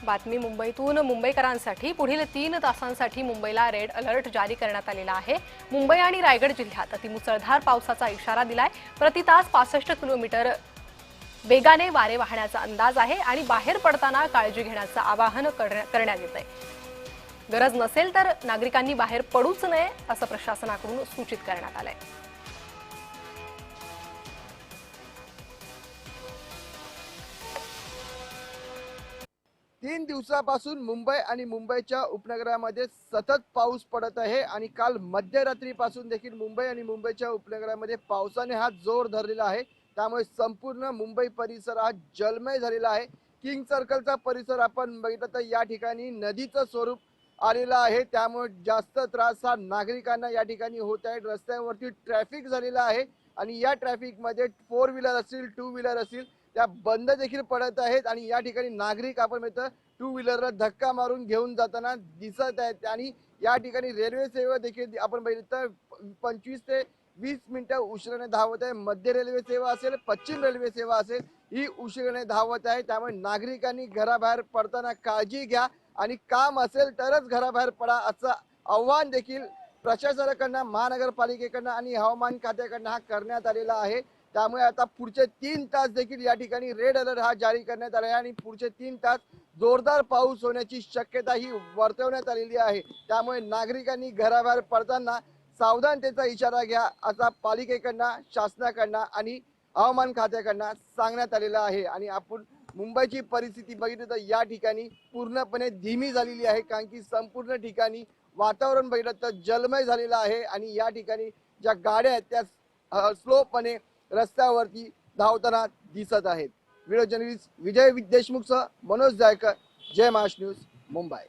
बातमी मुंबईतून मुंबईकरांसाठी पुढील 3 तासांसाठी मुंबईला रेड अलर्ट जारी करण्यात आलेला आहे। मुंबई आणि रायगड जिल्ह्यात अतिमुसळधार पावसाचा इशारा दिलाय। प्रति तास 65 किलोमीटर वेगाने वारे वाहण्याचा अंदाज आहे आणि बाहेर पडताना काळजी घेण्याचं आवाहन करण्यात येतंय। गरज नसेल तर नागरिकांनी बाहेर पडूच नये असं प्रशासनाकडून सूचित करण्यात आलंय। 3 दिवसापासून मुंबई आणि मुंबईच्या उपनगरामध्ये सतत पाऊस पडत आहे आणि काल मध्यरात्रीपासून देखील मुंबई आणि मुंबईच्या उपनगरामध्ये पावसाने हा जोर धरलेला आहे। त्यामुळे संपूर्ण मुंबई परिसर हा जलमय झालेला आहे। किंग सर्कलचा परिसर आपण बघितलं तर या ठिकाणी नदीचं स्वरूप आलेलं आहे। त्यामुळे जास्त त्रास हा नागरिकांना या ठिकाणी होत आहे। रस्त्यावरती ट्रॅफिक झालेला आहे आणि या ट्रॅफिक मध्ये 4 व्हीलर असतील 2 व्हीलर असतील त्या बंद देखील पडत आहेत आणि या ठिकाणी नागरिक आपण मिळतं 2 व्हीलरला धक्का मारून घेऊन जाताना दिसत आहेत। आणि या ठिकाणी रेल्वे सेवा देखील आपण बघितलं तर 25 ते 20 मिनिटं उशिराने धावत आहे। मध्य रेल्वे सेवा असेल पश्चिम रेल्वे सेवा असेल ही उशिराने धावत आहे। त्यामुळे नागरिकांनी घराबाहेर पडताना काळजी घ्या आणि काम असेल तरच घराबाहेर पडा असं आव्हान देखील प्रशासनाकडनं महानगरपालिकेकडनं आणि हवामान खात्याकडनं हा करण्यात आलेला आहे। त्यामुळे आता पुढचे 3 तास देखील या ठिकाणी रेड अलर्ट हा जारी करण्यात आला आहे आणि पुढचे 3 तास जोरदार पाऊस होण्याची शक्यता ही वर्तवण्यात आलेली आहे। त्यामुळे नागरिकांनी घराबाहेर पडताना सावधानतेचा इशारा घ्या असा पालिकेकडनं शासनाकडनं आणि हवामान खात्याकडनं सांगण्यात आलेलं आहे। आणि आपण मुंबईची परिस्थिती बघितली तर या ठिकाणी पूर्णपणे धीमी झालेली आहे, कारण की संपूर्ण ठिकाणी वातावरण बघितलं तर जलमय झालेलं आहे आणि या ठिकाणी ज्या गाड्या आहेत त्या स्लोपने रस्त्यावरती धावताना दिसत आहेत। व्हिडिओ जर्नलिस्ट विजय देशमुखसह मनोज जायकर, जय महाराष्ट्र न्यूज, मुंबई।